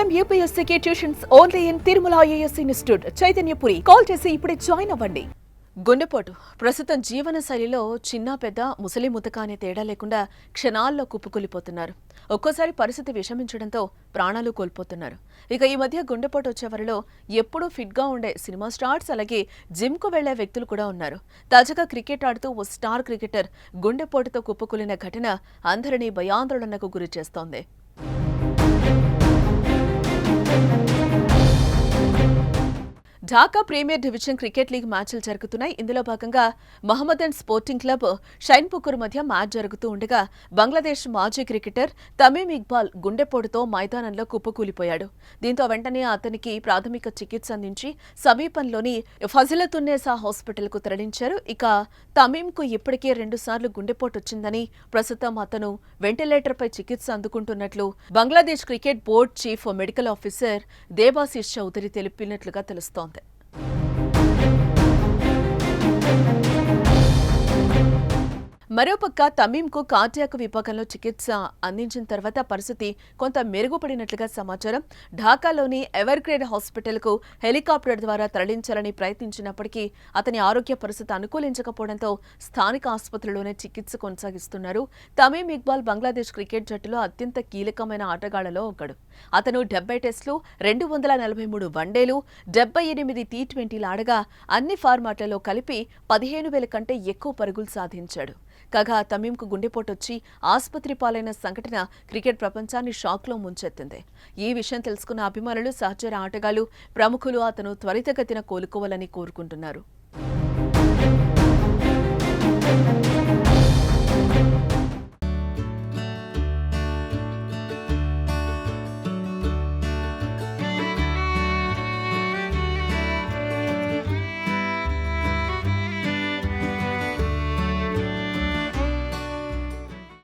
IIM UPSC tuitions only in Tirumala IAS institute Chaitanyapuri. Call చేసి ఇప్పుడే join అవ్వండి. గుండెపోటు ప్రస్తుతం జీవన శైలిలో చిన్న పెద్ద ముసలి ముతక అనే తేడా లేకుండా క్షణాల్లో కుప్పకూలిపోతున్నారు. ఒక్కోసారి పరిస్థితి విషమించడంతో ప్రాణాలు కోల్పోతున్నారు. ఇక ఈ మధ్య గుండెపోటు వచ్చేవారిలో ఎప్పుడూ ఫిట్గా ఉండే సినిమా స్టార్స్, అలాగే జిమ్కు వెళ్లే వ్యక్తులు కూడా ఉన్నారు. తాజాగా క్రికెట్ ఆడుతూ ఓ స్టార్ క్రికెటర్ గుండెపోటుతో కుప్పకూలిన ఘటన అందరినీ భయాందోళనకు గురి చేస్తోంది. Dhaka premier division cricket league మ్యాచ్లు జరుగుతున్నాయి. ఇందులో భాగంగా మహమ్మదన్ స్పోర్టింగ్ క్లబ్ షైన్పుకూర్ మధ్య మ్యాచ్ జరుగుతూ ఉండగా బంగ్లాదేశ్ మాజీ క్రికెటర్ తమీమ్ ఇక్బాల్ గుండెపోటుతో మైదానంలో కుప్పకూలిపోయాడు. దీంతో వెంటనే అతనికి ప్రాథమిక చికిత్స అందించి సమీపంలోని ఫజిలతున్నీసా హాస్పిటల్కు తరలించారు. ఇక తమీమ్కు ఇప్పటికే 2 సార్లు గుండెపోటు వచ్చిందని, ప్రస్తుతం అతను వెంటిలేటర్పై చికిత్స అందుకుంటున్నట్లు Bangladesh cricket board chief medical officer Debashish Chowdhury తెలిపినట్లుగా తెలుస్తోంది. మరోపక్క తమీమ్కు కార్డియాక్ విభాగంలో చికిత్స అందించిన తర్వాత పరిస్థితి కొంత మెరుగుపడినట్లుగా సమాచారం. ఢాకాలోని ఎవర్గ్రేడ్ హాస్పిటల్కు హెలికాప్టర్ ద్వారా తరలించాలని ప్రయత్నించినప్పటికీ అతని ఆరోగ్య పరిస్థితి అనుకూలించకపోవడంతో స్థానిక ఆసుపత్రిలోనే చికిత్స కొనసాగిస్తున్నారు. తమీమ్ ఇక్బాల్ బంగ్లాదేశ్ క్రికెట్ జట్టులో అత్యంత కీలకమైన ఆటగాళ్లలో ఒకడు. అతను 70 టెస్టులు, 243 వన్డేలు, 78 టీ20లు ఆడగా అన్ని ఫార్మాట్లలో కలిపి 15,000 కంటే ఎక్కువ పరుగులు సాధించాడు. కాగా తమీమ్కు గుండెపోటొచ్చి ఆసుపత్రి పాలైన సంఘటన క్రికెట్ ప్రపంచాన్ని షాక్లో ముంచెత్తింది. ఈ విషయం తెలుసుకున్న అభిమానులు, సహచర ఆటగాళ్లు, ప్రముఖులు అతను త్వరితగతిన కోలుకోవాలని కోరుకుంటున్నారు.